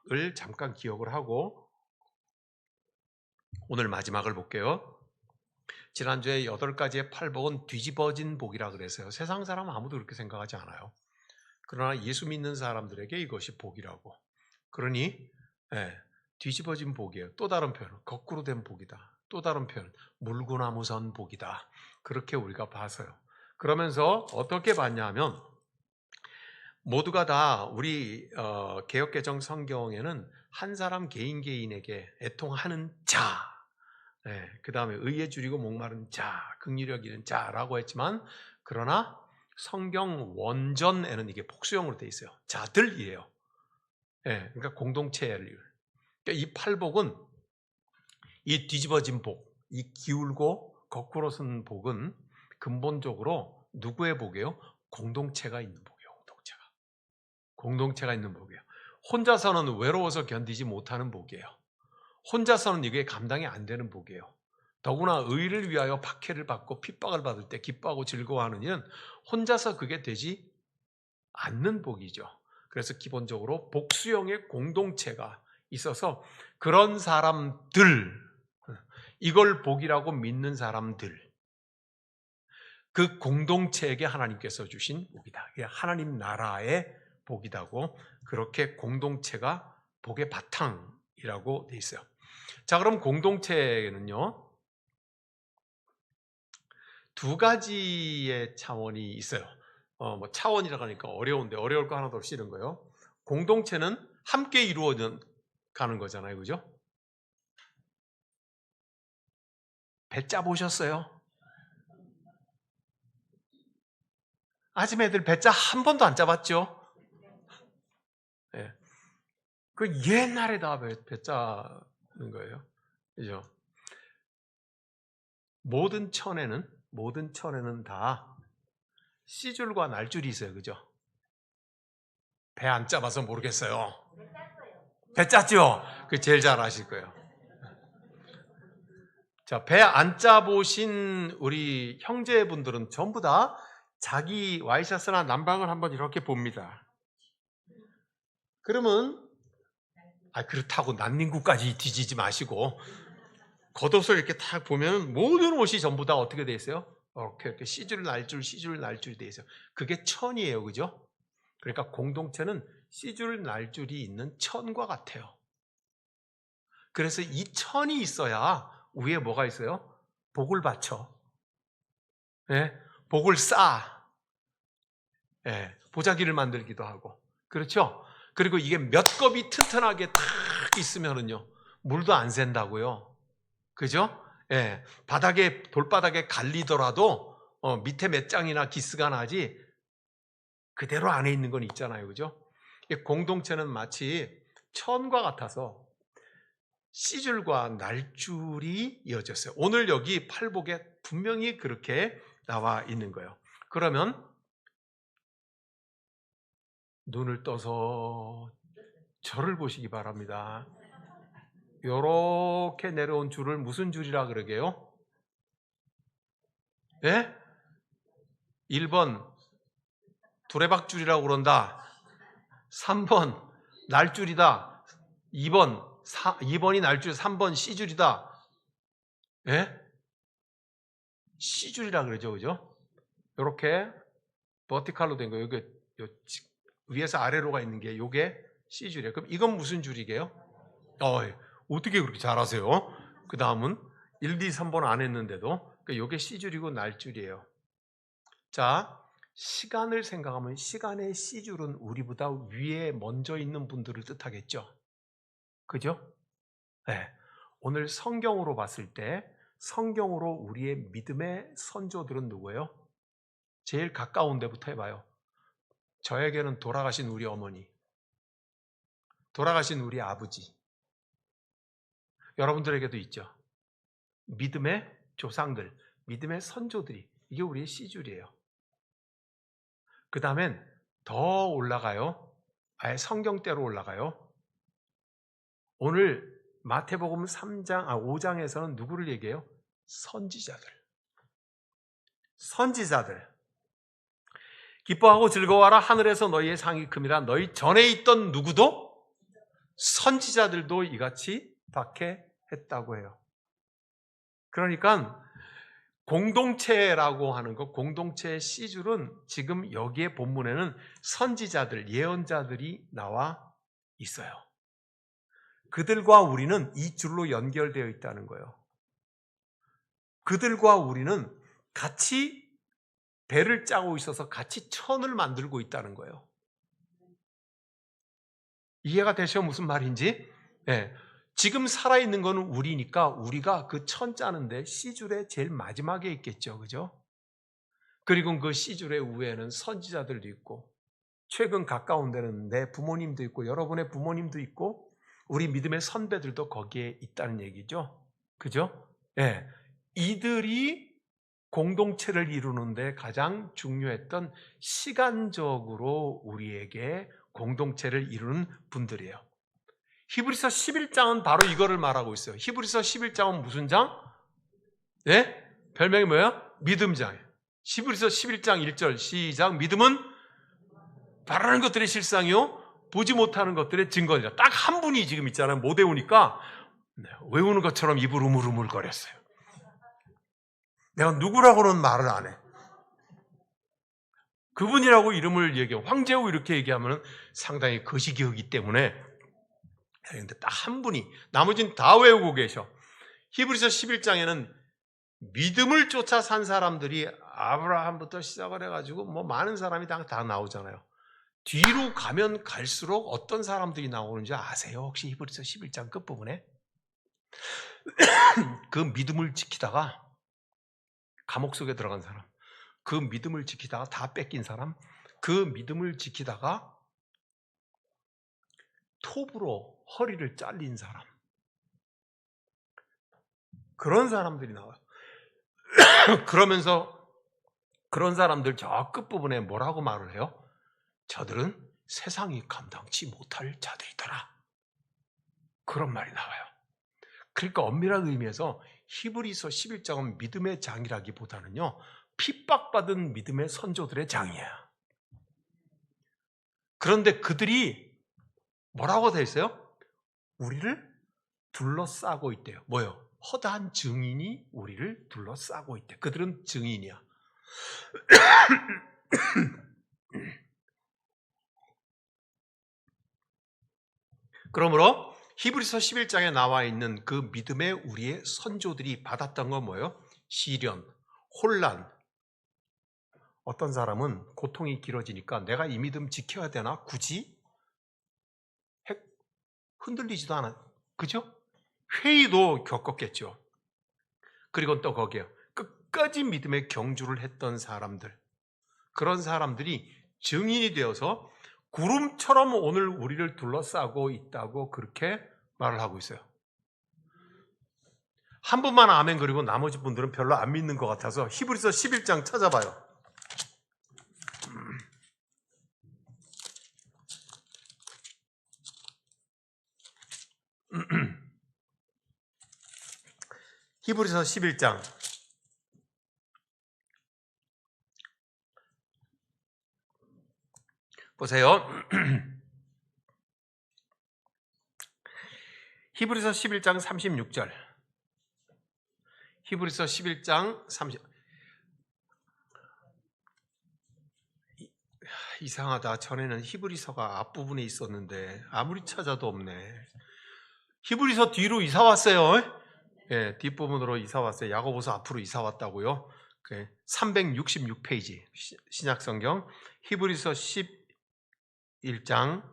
마지막을 잠깐 기억을 하고 오늘 마지막을 볼게요. 지난주에 8가지의 팔복은 뒤집어진 복이라 그랬어요. 세상 사람 아무도 그렇게 생각하지 않아요. 그러나 예수 믿는 사람들에게 이것이 복이라고. 그러니 뒤집어진 복이에요. 또 다른 표현, 거꾸로 된 복이다. 또 다른 표현, 물구나무선 복이다. 그렇게 우리가 봐서요. 그러면서 어떻게 봤냐 하면 모두가 다 우리 개역개정 성경에는 한 사람 개인에게 애통하는 자, 그 다음에 의에 줄이고 목마른 자, 긍휼력 잃은 자라고 했지만 그러나 성경 원전에는 이게 복수형으로 돼 있어요. 자들이에요. 그러니까 공동체를. 그러니까 이 팔복은 이 뒤집어진 복, 이 기울고 거꾸로 쓴 복은 근본적으로 누구의 복이에요? 공동체가 있는 복이에요. 공동체가 있는 복이에요. 혼자서는 외로워서 견디지 못하는 복이에요. 혼자서는 이게 감당이 안 되는 복이에요. 더구나 의를 위하여 박해를 받고 핍박을 받을 때 기뻐하고 즐거워하는 이는 혼자서 그게 되지 않는 복이죠. 그래서 기본적으로 복수형의 공동체가 있어서 그런 사람들, 이걸 복이라고 믿는 사람들, 그 공동체에게 하나님께서 주신 복이다. 하나님 나라의 복이다고, 그렇게 공동체가 복의 바탕이라고 돼 있어요. 자, 그럼 공동체는요, 두 가지의 차원이 있어요. 차원이라고 하니까 어려운데 어려울 거 하나도 없이 이런 거예요. 공동체는 함께 이루어져 가는 거잖아요. 그죠? 배 짜 보셨어요? 아침 애들 배 짜 한 번도 안 짜봤죠? 그 옛날에 다 배 짜는 거예요. 그죠? 모든 천에는 다 씨줄과 날줄이 있어요. 그죠? 배 안 짜봐서 모르겠어요. 배 짰죠? 그 제일 잘 아실 거예요. 자, 배 안 짜보신 우리 형제분들은 전부 다 자기 와이셔츠나 난방을 한번 이렇게 봅니다. 그러면 그렇다고 난닝구까지 뒤지지 마시고 겉옷을 이렇게 딱 보면 모든 옷이 전부 다 어떻게 돼 있어요? 이렇게 씨줄 날줄이 돼 있어요. 그게 천이에요. 그죠? 그러니까 공동체는 씨줄 날줄이 있는 천과 같아요. 그래서 이 천이 있어야 위에 뭐가 있어요? 복을 받쳐. 복을 쌓아. 보자기를 만들기도 하고. 그렇죠? 그리고 이게 몇 겁이 튼튼하게 탁 있으면은요, 물도 안 샌다고요. 그죠? 돌바닥에 갈리더라도 밑에 몇 장이나 기스가 나지 그대로 안에 있는 건 있잖아요. 그죠? 공동체는 마치 천과 같아서 씨줄과 날줄이 이어졌어요. 오늘 여기 팔복에 분명히 그렇게 나와 있는 거예요. 그러면 눈을 떠서 저를 보시기 바랍니다. 이렇게 내려온 줄을 무슨 줄이라 그러게요? 1번 두레박줄이라고 그런다. 3번 날줄이다. 2번이 날줄, 3번 씨줄이다. 씨줄이라 그러죠. 그죠? 이렇게 버티칼로 된 거, 여기 위에서 아래로가 있는 게 요게 씨줄이에요. 그럼 이건 무슨 줄이게요? 어떻게 그렇게 잘하세요? 그 다음은 1, 2, 3번 안 했는데도 요게 씨줄이고 날줄이에요. 자, 시간을 생각하면 시간의 씨줄은 우리보다 위에 먼저 있는 분들을 뜻하겠죠. 그죠? 오늘 성경으로 봤을 때 성경으로 우리의 믿음의 선조들은 누구예요? 제일 가까운 데부터 해봐요. 저에게는 돌아가신 우리 어머니, 돌아가신 우리 아버지, 여러분들에게도 있죠. 믿음의 조상들, 믿음의 선조들이, 이게 우리의 씨줄이에요. 그 다음엔 더 올라가요. 아예 성경대로 올라가요. 오늘 마태복음 5장에서는 누구를 얘기해요? 선지자들. 기뻐하고 즐거워하라, 하늘에서 너희의 상이 큼이라. 너희 전에 있던 누구도 선지자들도 이같이 박해했다고 해요. 그러니까 공동체라고 하는 것, 공동체의 C줄은 지금 여기에 본문에는 선지자들, 예언자들이 나와 있어요. 그들과 우리는 이 줄로 연결되어 있다는 거예요. 그들과 우리는 같이 배를 짜고 있어서 같이 천을 만들고 있다는 거예요. 이해가 되셔 무슨 말인지? 네. 지금 살아있는 거는 우리니까 우리가 그 천 짜는데 C줄의 제일 마지막에 있겠죠. 그죠? 그리고 그 C줄의 위에는 선지자들도 있고 최근 가까운 데는 내 부모님도 있고 여러분의 부모님도 있고 우리 믿음의 선배들도 거기에 있다는 얘기죠. 그죠? 예. 이들이 공동체를 이루는데 가장 중요했던 시간적으로 우리에게 공동체를 이루는 분들이에요. 히브리서 11장은 바로 이거를 말하고 있어요. 히브리서 11장은 무슨 장? 예? 별명이 뭐예요? 믿음장이에요. 히브리서 11장 1절 시작. 믿음은 바라는 것들의 실상이요 보지 못하는 것들의 증거이다. 딱 한 분이 지금 있잖아요. 못 외우니까 외우는 것처럼 입을 우물우물거렸어요. 내가 누구라고는 말을 안 해. 그분이라고 이름을 얘기해. 황제후 이렇게 얘기하면 상당히 거시기하기 때문에. 그런데 딱 한 분이, 나머지는 다 외우고 계셔. 히브리서 11장에는 믿음을 쫓아 산 사람들이 아브라함부터 시작을 해가지고 뭐 많은 사람이 다 나오잖아요. 뒤로 가면 갈수록 어떤 사람들이 나오는지 아세요? 혹시 히브리서 11장 끝부분에? 그 믿음을 지키다가 감옥 속에 들어간 사람, 그 믿음을 지키다가 다 뺏긴 사람, 그 믿음을 지키다가 톱으로 허리를 잘린 사람, 그런 사람들이 나와요. 그러면서 그런 사람들 저 끝부분에 뭐라고 말을 해요? 저들은 세상이 감당치 못할 자들이더라. 그런 말이 나와요. 그러니까 엄밀한 의미에서 히브리서 11장은 믿음의 장이라기보다는요, 핍박받은 믿음의 선조들의 장이에요. 그런데 그들이 뭐라고 돼 있어요? 우리를 둘러싸고 있대요. 뭐요? 허다한 증인이 우리를 둘러싸고 있대. 그들은 증인이야. 그러므로 히브리서 11장에 나와 있는 그 믿음의 우리의 선조들이 받았던 건 뭐예요? 시련, 혼란. 어떤 사람은 고통이 길어지니까 내가 이 믿음 지켜야 되나? 굳이? 흔들리지도 않아. 그죠? 회의도 겪었겠죠. 그리고 또 거기에 끝까지 믿음의 경주를 했던 사람들. 그런 사람들이 증인이 되어서 구름처럼 오늘 우리를 둘러싸고 있다고 그렇게 말을 하고 있어요. 한 분만 아멘 그리고 나머지 분들은 별로 안 믿는 것 같아서 히브리서 11장 찾아봐요. 히브리서 11장 보세요. 히브리서 11장 36절. 히브리서 11장 30. 이상하다. 전에는 히브리서가 앞부분에 있었는데 아무리 찾아도 없네. 히브리서 뒤로 이사 왔어요. 예, 뒷부분으로 이사 왔어요. 야고보서 앞으로 이사 왔다고요. 366페이지 신약성경 히브리서 11장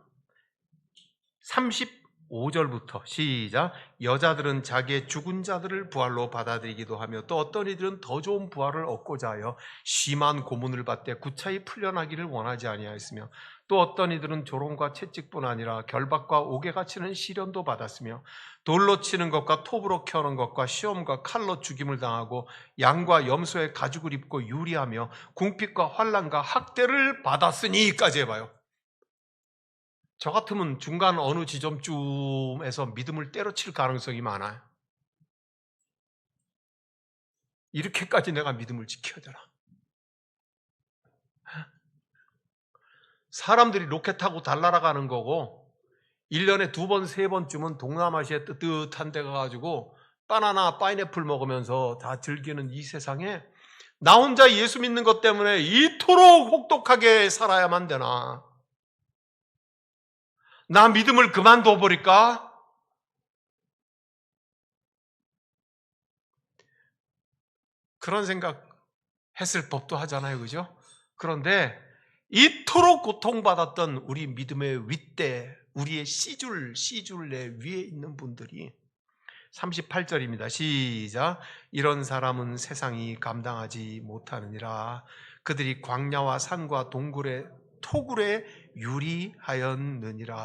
35절부터 시작. 여자들은 자기의 죽은 자들을 부활로 받아들이기도 하며 또 어떤 이들은 더 좋은 부활을 얻고자 하여 심한 고문을 받되 구차히 풀려나기를 원하지 아니하였으며 또 어떤 이들은 조롱과 채찍뿐 아니라 결박과 옥에가 치는 시련도 받았으며 돌로 치는 것과 톱으로 켜는 것과 시험과 칼로 죽임을 당하고 양과 염소의 가죽을 입고 유리하며 궁핍과 환난과 학대를 받았으니까지 해봐요. 저 같으면 중간 어느 지점쯤에서 믿음을 때려칠 가능성이 많아요. 이렇게까지 내가 믿음을 지켜야 되나? 사람들이 로켓 타고 달 날아가는 거고 1년에 2번, 3번쯤은 동남아시아에 뜨뜻한 데 가가지고 바나나, 파인애플 먹으면서 다 즐기는 이 세상에 나 혼자 예수 믿는 것 때문에 이토록 혹독하게 살아야만 되나? 나 믿음을 그만둬 버릴까? 그런 생각 했을 법도 하잖아요. 그죠? 그런데 이토록 고통받았던 우리 믿음의 윗대, 우리의 씨줄내 위에 있는 분들이 38절입니다. 시작. 이런 사람은 세상이 감당하지 못하느니라. 그들이 광야와 산과 동굴에 토굴에 유리하였느니라.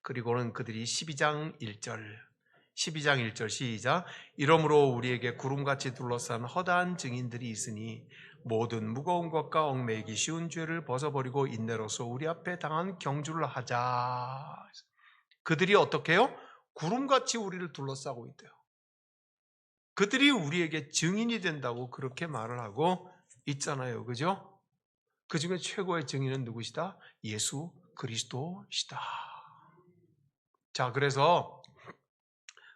그리고는 그들이 12장 1절 시작. 이러므로 우리에게 구름같이 둘러싼 허다한 증인들이 있으니 모든 무거운 것과 얽매이기 쉬운 죄를 벗어버리고 인내로서 우리 앞에 당한 경주를 하자. 그들이 어떻게 해요? 구름같이 우리를 둘러싸고 있대요. 그들이 우리에게 증인이 된다고 그렇게 말을 하고 있잖아요. 그죠? 그 중에 최고의 증인은 누구시다? 예수 그리스도시다. 자, 그래서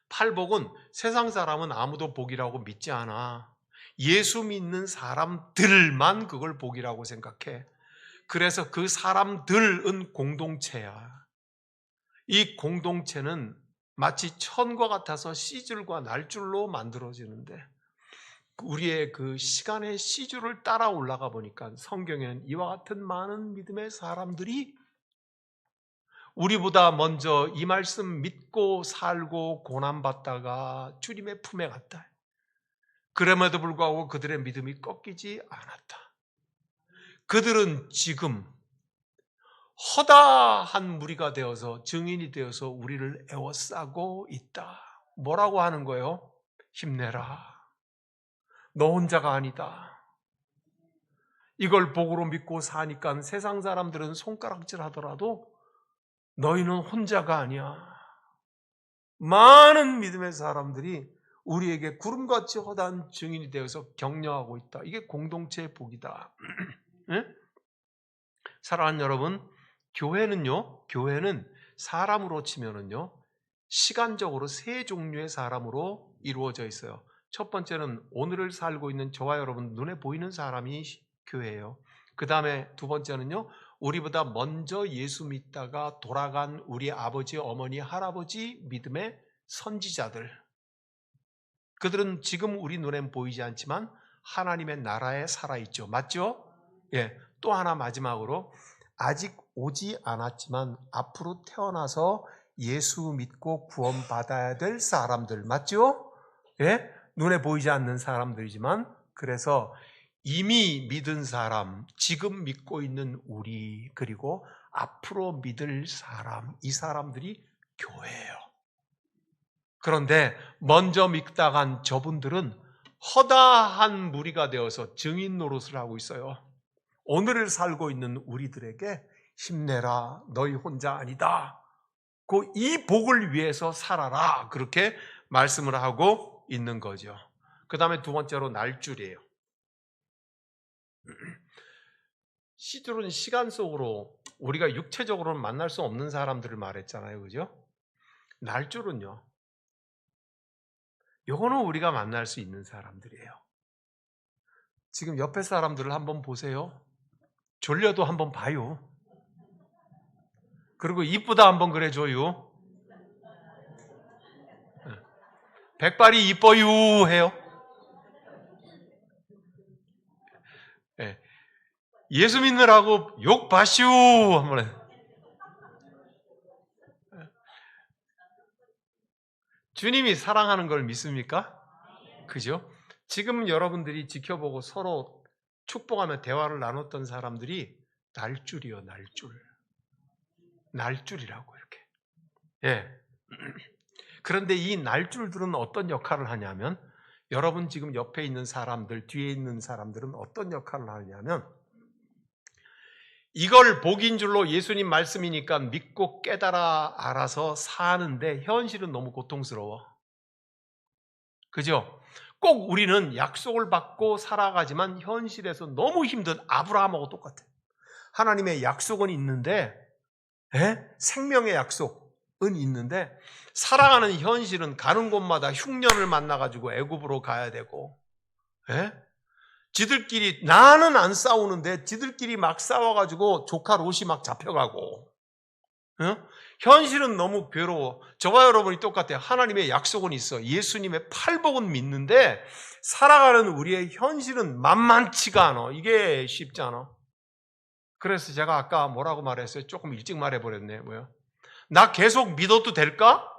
팔복은 세상 사람은 아무도 복이라고 믿지 않아. 예수 믿는 사람들만 그걸 복이라고 생각해. 그래서 그 사람들은 공동체야. 이 공동체는 마치 천과 같아서 씨줄과 날줄로 만들어지는데 우리의 그 시간의 씨줄을 따라 올라가 보니까 성경에는 이와 같은 많은 믿음의 사람들이 우리보다 먼저 이 말씀 믿고 살고 고난받다가 주님의 품에 갔다. 그럼에도 불구하고 그들의 믿음이 꺾이지 않았다. 그들은 지금 허다한 무리가 되어서 증인이 되어서 우리를 에워싸고 있다. 뭐라고 하는 거예요? 힘내라. 너 혼자가 아니다. 이걸 복으로 믿고 사니까 세상 사람들은 손가락질 하더라도 너희는 혼자가 아니야. 많은 믿음의 사람들이 우리에게 구름같이 허다한 증인이 되어서 격려하고 있다. 이게 공동체의 복이다. 네? 사랑하는 여러분, 교회는 사람으로 치면은요, 시간적으로 세 종류의 사람으로 이루어져 있어요. 첫 번째는 오늘을 살고 있는 저와 여러분 눈에 보이는 사람이 교회예요. 그 다음에 두 번째는요, 우리보다 먼저 예수 믿다가 돌아간 우리 아버지, 어머니, 할아버지 믿음의 선지자들. 그들은 지금 우리 눈엔 보이지 않지만 하나님의 나라에 살아있죠. 맞죠? 예. 또 하나 마지막으로 아직 오지 않았지만 앞으로 태어나서 예수 믿고 구원받아야 될 사람들. 맞죠? 예? 눈에 보이지 않는 사람들이지만 그래서 이미 믿은 사람, 지금 믿고 있는 우리, 그리고 앞으로 믿을 사람, 이 사람들이 교회예요. 그런데 먼저 믿다 간 저분들은 허다한 무리가 되어서 증인 노릇을 하고 있어요. 오늘을 살고 있는 우리들에게 힘내라, 너희 혼자 아니다. 이 복을 위해서 살아라. 그렇게 말씀을 하고 있는 거죠. 그 다음에 두 번째로 날줄이에요. 씨줄은 시간 속으로 우리가 육체적으로는 만날 수 없는 사람들을 말했잖아요. 그죠? 날줄은요, 요거는 우리가 만날 수 있는 사람들이에요. 지금 옆에 사람들을 한번 보세요. 졸려도 한번 봐요. 그리고 이쁘다 한번 그래줘요. 백발이 이뻐요 해요. 예수 믿느라고 욕 봐슈 한번 해. 주님이 사랑하는 걸 믿습니까? 그죠? 지금 여러분들이 지켜보고 서로 축복하며 대화를 나눴던 사람들이 날줄이요, 날줄. 날줄이라고 이렇게. 예. 그런데 이 날줄들은 어떤 역할을 하냐면 여러분 지금 옆에 있는 사람들, 뒤에 있는 사람들은 어떤 역할을 하냐면 이걸 복인 줄로 예수님 말씀이니까 믿고 깨달아 알아서 사는데 현실은 너무 고통스러워. 그죠? 꼭 우리는 약속을 받고 살아가지만 현실에서 너무 힘든 아브라함하고 똑같아. 하나님의 약속은 있는데, 생명의 약속은 있는데 살아가는 현실은 가는 곳마다 흉년을 만나가지고 애굽으로 가야 되고, 지들끼리 나는 안 싸우는데 지들끼리 막 싸워가지고 조카 롯이 막 잡혀가고, 현실은 너무 괴로워. 저와 여러분이 똑같아요. 하나님의 약속은 있어. 예수님의 팔복은 믿는데 살아가는 우리의 현실은 만만치가 않아. 이게 쉽지 않아. 그래서 제가 아까 뭐라고 말했어요? 조금 일찍 말해버렸네. 뭐요? 나 계속 믿어도 될까?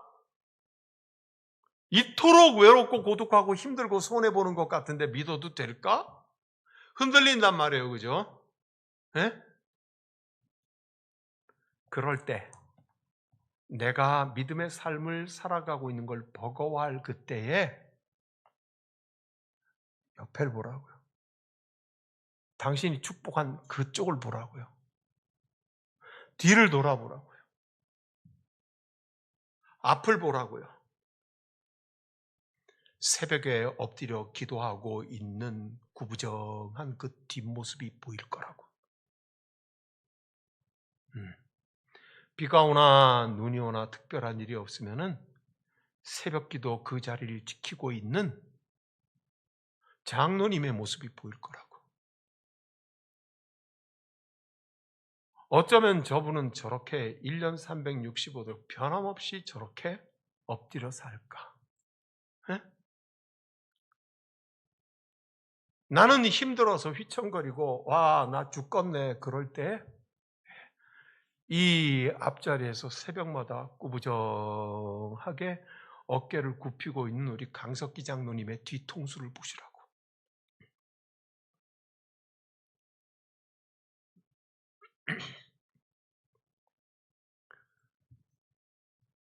이토록 외롭고 고독하고 힘들고 손해보는 것 같은데 믿어도 될까? 흔들린단 말이에요. 그죠? 그럴 때 내가 믿음의 삶을 살아가고 있는 걸 버거워할 그때에 옆을 보라고요. 당신이 축복한 그쪽을 보라고요. 뒤를 돌아보라고요. 앞을 보라고요. 새벽에 엎드려 기도하고 있는 구부정한 그 뒷모습이 보일 거라고. 비가 오나 눈이 오나 특별한 일이 없으면은 새벽 기도 그 자리를 지키고 있는 장로님의 모습이 보일 거라고. 어쩌면 저분은 저렇게 1년 365도 변함없이 저렇게 엎드려 살까? 나는 힘들어서 휘청거리고 와, 나 죽겠네 그럴 때 이 앞자리에서 새벽마다 꾸부정하게 어깨를 굽히고 있는 우리 강석기 장로님의 뒤통수를 보시라고.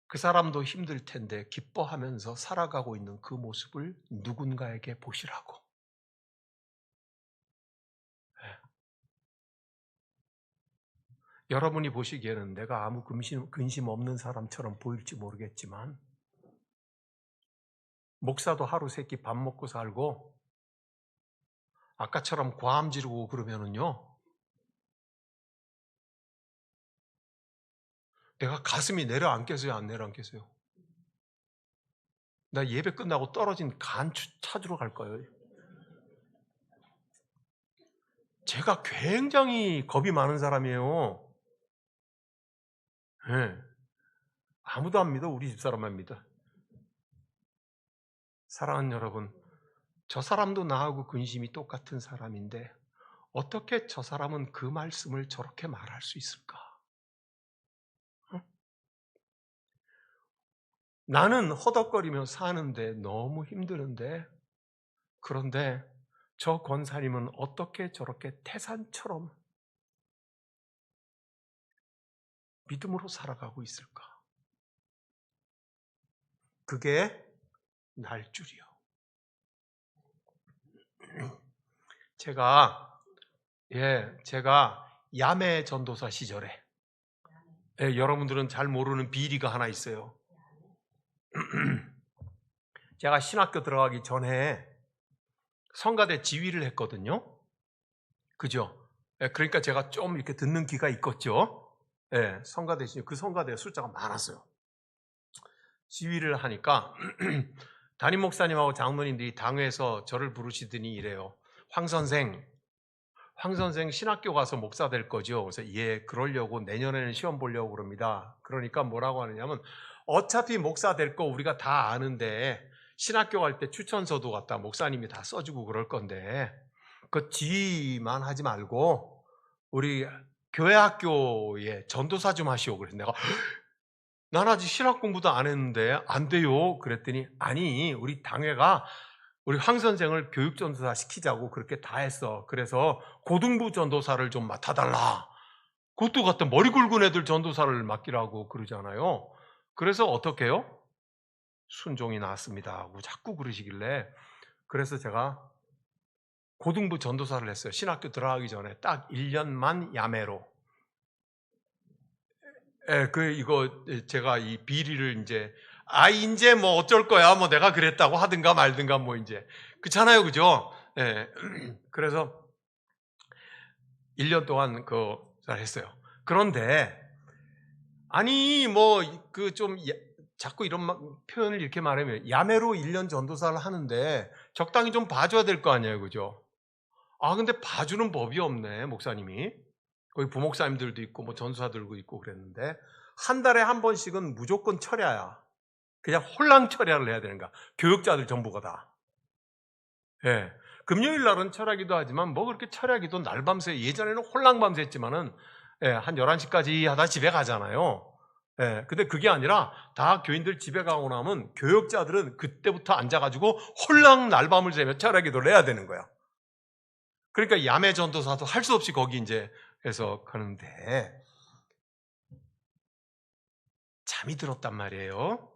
그 사람도 힘들 텐데 기뻐하면서 살아가고 있는 그 모습을 누군가에게 보시라고. 여러분이 보시기에는 내가 아무 근심 없는 사람처럼 보일지 모르겠지만, 목사도 하루 세끼 밥 먹고 살고 아까처럼 과음 지르고 그러면은요, 내가 가슴이 내려앉겠어요, 안 내려앉겠어요? 나 예배 끝나고 떨어진 간 찾으러 갈 거예요. 제가 굉장히 겁이 많은 사람이에요. 아무도 안 믿어. 우리 집사람만 믿어. 사랑하는 여러분, 저 사람도 나하고 근심이 똑같은 사람인데 어떻게 저 사람은 그 말씀을 저렇게 말할 수 있을까? 나는 허덕거리며 사는데 너무 힘드는데, 그런데 저 권사님은 어떻게 저렇게 태산처럼 믿음으로 살아가고 있을까? 그게 날 줄이요. 제가 야매 전도사 시절에, 여러분들은 잘 모르는 비리가 하나 있어요. 제가 신학교 들어가기 전에 성가대 지휘를 했거든요. 그죠? 그러니까 제가 좀 이렇게 듣는 귀가 있겠죠. 성가대, 그 성가대 숫자가 많았어요. 지휘를 하니까 담임 목사님하고 장로님들이 당회에서 저를 부르시더니 이래요. 황 선생 신학교 가서 목사 될 거죠? 그래서 예, 그러려고 내년에는 시험 보려고 그럽니다. 그러니까 뭐라고 하느냐면, 어차피 목사 될 거 우리가 다 아는데 신학교 갈 때 추천서도 갖다 목사님이 다 써주고 그럴 건데 그 지휘만 하지 말고 우리 교회 학교에 전도사 좀 하시오. 그래서 내가 난 아직 신학 공부도 안 했는데 안 돼요. 그랬더니 아니, 우리 당회가 우리 황 선생을 교육 전도사 시키자고 그렇게 다 했어. 그래서 고등부 전도사를 좀 맡아달라. 그것도 같은 머리 굵은 애들 전도사를 맡기라고 그러잖아요. 그래서 어떻게 해요? 순종이 나왔습니다 하고 자꾸 그러시길래, 그래서 제가 고등부 전도사를 했어요. 신학교 들어가기 전에 딱 1년만 야매로. 제가 이 비리를 이제 뭐 어쩔 거야, 뭐 내가 그랬다고 하든가 말든가 뭐 이제 그렇잖아요, 그죠? 그래서 1년 동안 그 잘했어요. 그런데 아니 뭐 그 좀 자꾸 이런 표현을 이렇게 말하면 야매로 1년 전도사를 하는데 적당히 좀 봐줘야 될 거 아니에요, 그죠? 아 근데 봐주는 법이 없네, 목사님이. 거기 부목사님들도 있고 뭐 전도사들도 있고 그랬는데 한 달에 한 번씩은 무조건 철야야. 그냥 홀랑 철야를 해야 되는 거야. 교육자들 전부가 다. 예. 금요일 날은 철야기도 하지만 뭐 그렇게 철야기도 날밤새 예전에는 홀랑 밤새했지만은 예, 한 11시까지 하다 집에 가잖아요. 예. 근데 그게 아니라 다 교인들 집에 가고 나면 교육자들은 그때부터 앉아 가지고 홀랑 날밤을 새며 철야기도를 해야 되는 거야. 그러니까 야매 전도사도 할 수 없이 거기 이제 해서 가는데 잠이 들었단 말이에요.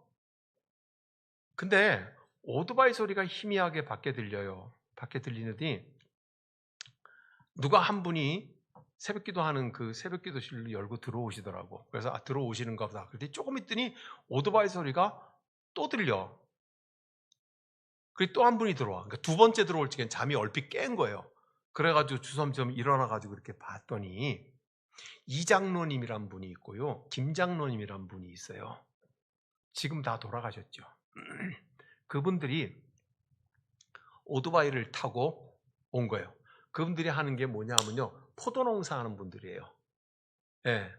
근데 오토바이 소리가 희미하게 밖에 들려요. 밖에 들리더니 누가 한 분이 새벽 기도하는 그 새벽 기도실을 열고 들어오시더라고. 그래서 아, 들어오시는가 보다. 그랬더니 조금 있더니 오토바이 소리가 또 들려. 그리고 또 한 분이 들어와. 그러니까 두 번째 들어올 적엔 잠이 얼핏 깬 거예요. 그래가지고 주섬주섬 일어나가지고 이렇게 봤더니 이 장로님이란 분이 있고요. 김 장로님이란 분이 있어요. 지금 다 돌아가셨죠. 그분들이 오토바이를 타고 온 거예요. 그분들이 하는 게 뭐냐면요. 포도 농사하는 분들이에요. 예.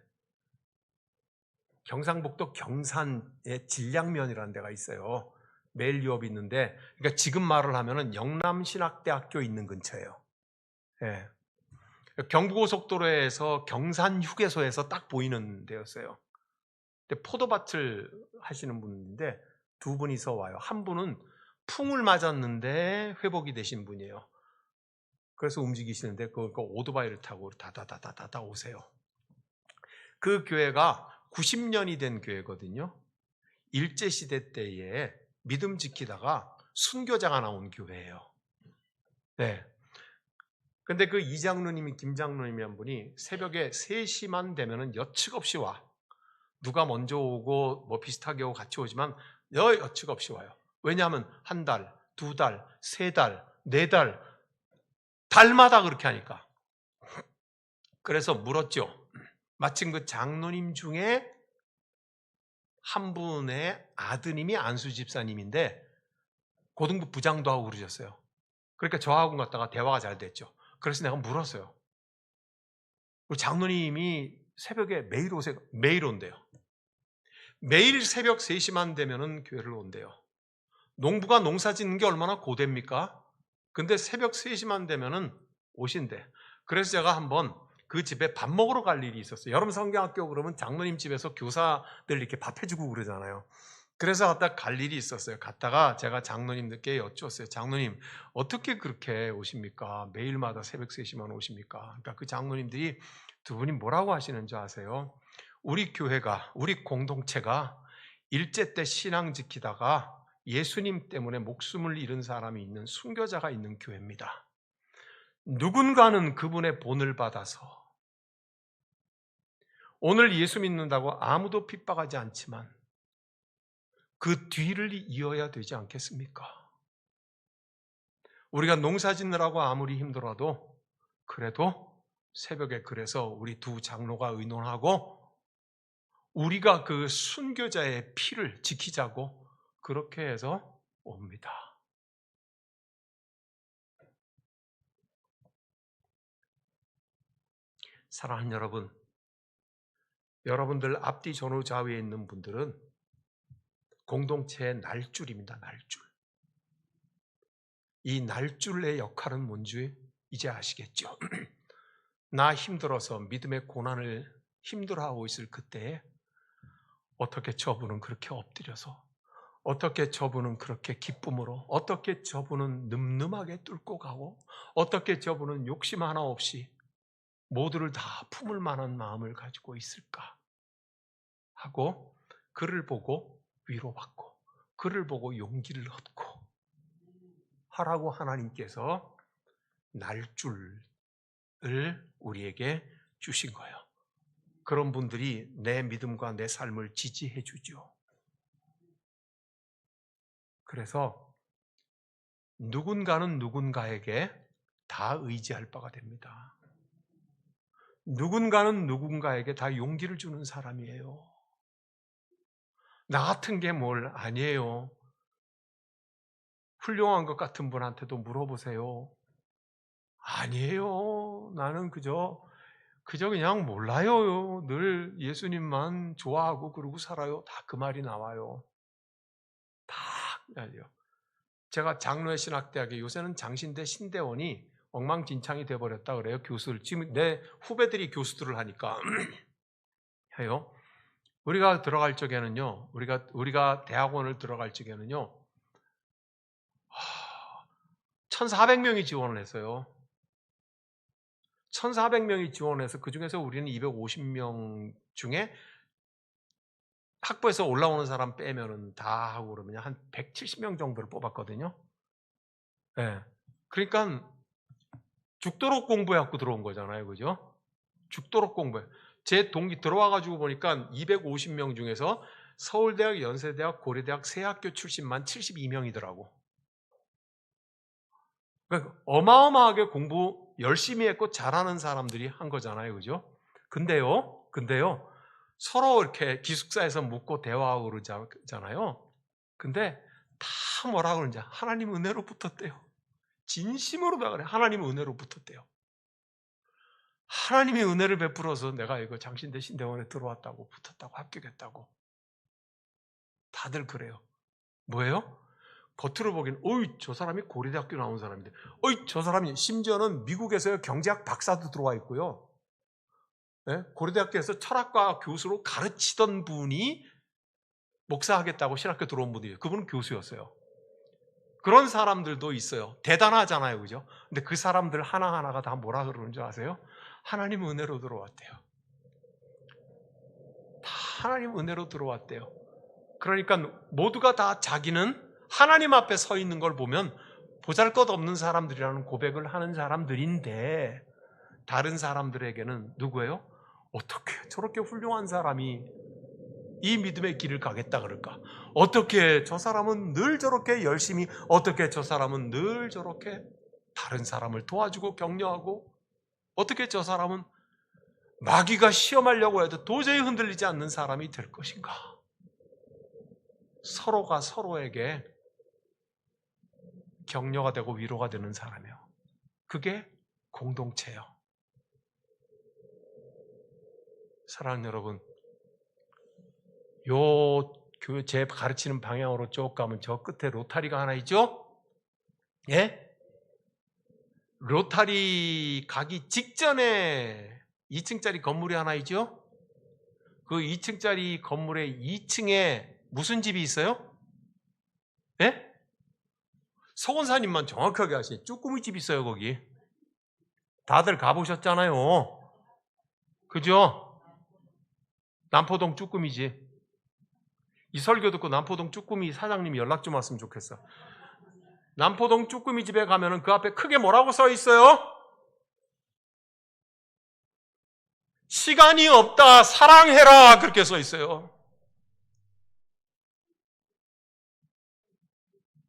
경상북도 경산에 진량면이라는 데가 있어요. 매일 유업이 있는데, 그러니까 지금 말을 하면은 영남신학대학교 있는 근처예요. 예. 경부고속도로에서 경산 휴게소에서 딱 보이는 데였어요. 근데 포도밭을 하시는 분인데 두 분이서 와요. 한 분은 풍을 맞았는데 회복이 되신 분이에요. 그래서 움직이시는데 그 오토바이를 타고 다다다다다 오세요. 그 교회가 90년이 된 교회거든요. 일제시대 때에 믿음 지키다가 순교자가 나온 교회예요. 네. 근데 그 이장로님이 김장로님이 한 분이 새벽에 3시만 되면은 여측 없이 와. 누가 먼저 오고 뭐 비슷하게 오고 같이 오지만 여측 없이 와요. 왜냐하면 한 달, 두 달, 세 달, 네 달, 달마다 그렇게 하니까. 그래서 물었죠. 마침 그 장로님 중에 한 분의 아드님이 안수 집사님인데 고등부 부장도 하고 그러셨어요. 그러니까 저하고 갔다가 대화가 잘 됐죠. 그래서 내가 물었어요. 우리 장로님이 새벽에 매일 오세요. 매일 온대요. 매일 새벽 3시만 되면은 교회를 온대요. 농부가 농사 짓는 게 얼마나 고됩니까? 근데 새벽 3시만 되면은 오신대. 그래서 제가 한번 그 집에 밥 먹으러 갈 일이 있었어요. 여름 성경학교 그러면 장로님 집에서 교사들 이렇게 밥 해주고 그러잖아요. 그래서 갔다 갈 일이 있었어요. 갔다가 제가 장로님들께 여쭈었어요. 장로님, 어떻게 그렇게 오십니까? 매일마다 새벽 3시만 오십니까? 그러니까 그 장로님들이 두 분이 뭐라고 하시는 줄 아세요? 우리 교회가, 우리 공동체가 일제 때 신앙 지키다가 예수님 때문에 목숨을 잃은 사람이 있는 순교자가 있는 교회입니다. 누군가는 그분의 본을 받아서 오늘 예수 믿는다고 아무도 핍박하지 않지만 그 뒤를 이어야 되지 않겠습니까? 우리가 농사 짓느라고 아무리 힘들어도 그래도 새벽에 그래서 우리 두 장로가 의논하고 우리가 그 순교자의 피를 지키자고 그렇게 해서 옵니다. 사랑하는 여러분, 여러분들 앞뒤 전후 좌우에 있는 분들은 공동체의 날줄입니다. 날줄. 이 날줄의 역할은 뭔지 이제 아시겠죠? 나 힘들어서 믿음의 고난을 힘들어하고 있을 그때에 어떻게 저분은 그렇게 엎드려서 어떻게 저분은 그렇게 기쁨으로 어떻게 저분은 늠름하게 뚫고 가고 어떻게 저분은 욕심 하나 없이 모두를 다 품을 만한 마음을 가지고 있을까 하고 그를 보고 위로받고 그를 보고 용기를 얻고 하라고 하나님께서 날줄을 우리에게 주신 거예요. 그런 분들이 내 믿음과 내 삶을 지지해 주죠. 그래서 누군가는 누군가에게 다 의지할 바가 됩니다. 누군가는 누군가에게 다 용기를 주는 사람이에요. 나 같은 게 뭘 아니에요. 훌륭한 것 같은 분한테도 물어보세요. 아니에요. 나는 그저 그냥 몰라요. 늘 예수님만 좋아하고 그러고 살아요. 다 그 말이 나와요. 다 알려. 제가 장로의 신학대학에 요새는 장신대 신대원이 엉망진창이 돼버렸다 그래요. 교수를. 지금 내 후배들이 교수들을 하니까 해요. 우리가 들어갈 적에는요. 우리가 대학원을 들어갈 적에는요. 1,400명이 지원을 했어요. 1,400명이 지원해서 그중에서 우리는 250명 중에 학부에서 올라오는 사람 빼면은 다 하고 그러면 한 170명 정도를 뽑았거든요. 예. 그러니까 죽도록 공부해갖고 들어온 거잖아요. 그죠? 죽도록 공부해. 제 동기 들어와가지고 보니까 250명 중에서 서울대학, 연세대학, 고려대학 세 학교 출신만 72명이더라고. 그러니까 어마어마하게 공부 열심히 했고 잘하는 사람들이 한 거잖아요. 그죠? 근데요. 서로 이렇게 기숙사에서 묻고 대화하고 그러잖아요. 근데 다 뭐라 그러는지 하나님 은혜로 붙었대요. 진심으로 다 그래. 하나님 은혜로 붙었대요. 하나님이 은혜를 베풀어서 내가 이거 장신대 신대원에 들어왔다고, 붙었다고, 합격했다고. 다들 그래요. 뭐예요? 겉으로 보기엔 어이 저 사람이 고려대학교 나온 사람인데 어이 저 사람이 심지어는 미국에서 경제학 박사도 들어와 있고요. 네? 고려대학교에서 철학과 교수로 가르치던 분이 목사하겠다고 신학교 들어온 분이에요. 그분은 교수였어요. 그런 사람들도 있어요. 대단하잖아요. 그죠? 근데 그 사람들 하나하나가 다 뭐라 그러는 줄 아세요? 하나님 은혜로 들어왔대요. 다 하나님 은혜로 들어왔대요. 그러니까 모두가 다 자기는 하나님 앞에 서 있는 걸 보면 보잘것없는 사람들이라는 고백을 하는 사람들인데 다른 사람들에게는 누구예요? 어떻게 저렇게 훌륭한 사람이 이 믿음의 길을 가겠다 그럴까? 어떻게 저 사람은 늘 저렇게 열심히, 어떻게 저 사람은 늘 저렇게 다른 사람을 도와주고 격려하고, 어떻게 저 사람은 마귀가 시험하려고 해도 도저히 흔들리지 않는 사람이 될 것인가? 서로가 서로에게 격려가 되고 위로가 되는 사람이에요. 그게 공동체예요. 사랑하는 여러분, 요 교회 제 가르치는 방향으로 쭉 가면 저 끝에 로타리가 하나 있죠? 예? 로타리 가기 직전에 2층짜리 건물이 하나 있죠? 그 2층짜리 건물의 2층에 무슨 집이 있어요? 예? 서건사님만 정확하게 아시죠? 쭈꾸미 집 있어요, 거기. 다들 가보셨잖아요. 그죠? 남포동 쭈꾸미집. 이 설교 듣고 남포동 쭈꾸미 사장님이 연락 좀 왔으면 좋겠어. 남포동 쭈꾸미 집에 가면은 그 앞에 크게 뭐라고 써 있어요? 시간이 없다, 사랑해라, 그렇게 써 있어요.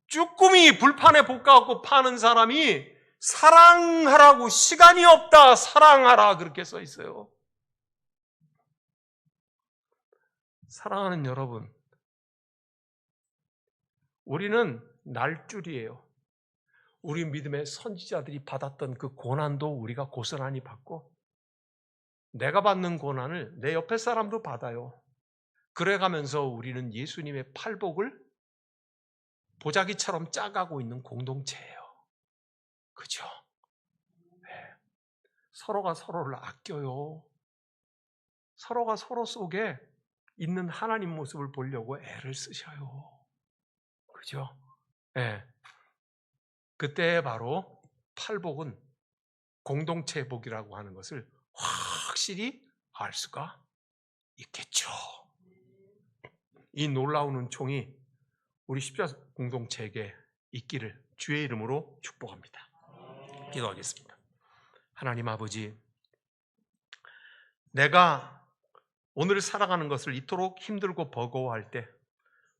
쭈꾸미 불판에 볶아갖고 파는 사람이 사랑하라고, 시간이 없다, 사랑하라, 그렇게 써 있어요. 사랑하는 여러분, 우리는 날줄이에요. 우리 믿음의 선지자들이 받았던 그 고난도 우리가 고스란히 받고, 내가 받는 고난을 내 옆에 사람도 받아요. 그래가면서 우리는 예수님의 팔복을 보자기처럼 짜가고 있는 공동체예요. 그죠? 네. 서로가 서로를 아껴요. 서로가 서로 속에 있는 하나님 모습을 보려고 애를 쓰셔요. 그죠? 네. 그때 바로 팔복은 공동체 복이라고 하는 것을 확실히 알 수가 있겠죠. 이 놀라운 은총이 우리 십자가 공동체에게 있기를 주의 이름으로 축복합니다. 기도하겠습니다. 하나님 아버지, 내가 오늘 살아가는 것을 이토록 힘들고 버거워할 때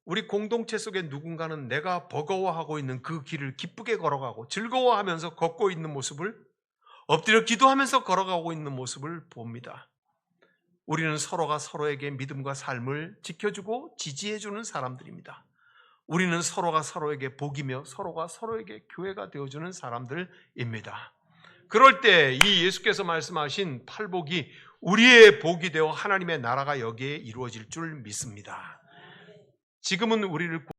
우리 공동체 속에 누군가는 내가 버거워하고 있는 그 길을 기쁘게 걸어가고 즐거워하면서 걷고 있는 모습을 엎드려 기도하면서 걸어가고 있는 모습을 봅니다. 우리는 서로가 서로에게 믿음과 삶을 지켜주고 지지해주는 사람들입니다. 우리는 서로가 서로에게 복이며 서로가 서로에게 교회가 되어주는 사람들입니다. 그럴 때 이 예수께서 말씀하신 팔복이 우리의 복이 되어 하나님의 나라가 여기에 이루어질 줄 믿습니다. 지금은 우리를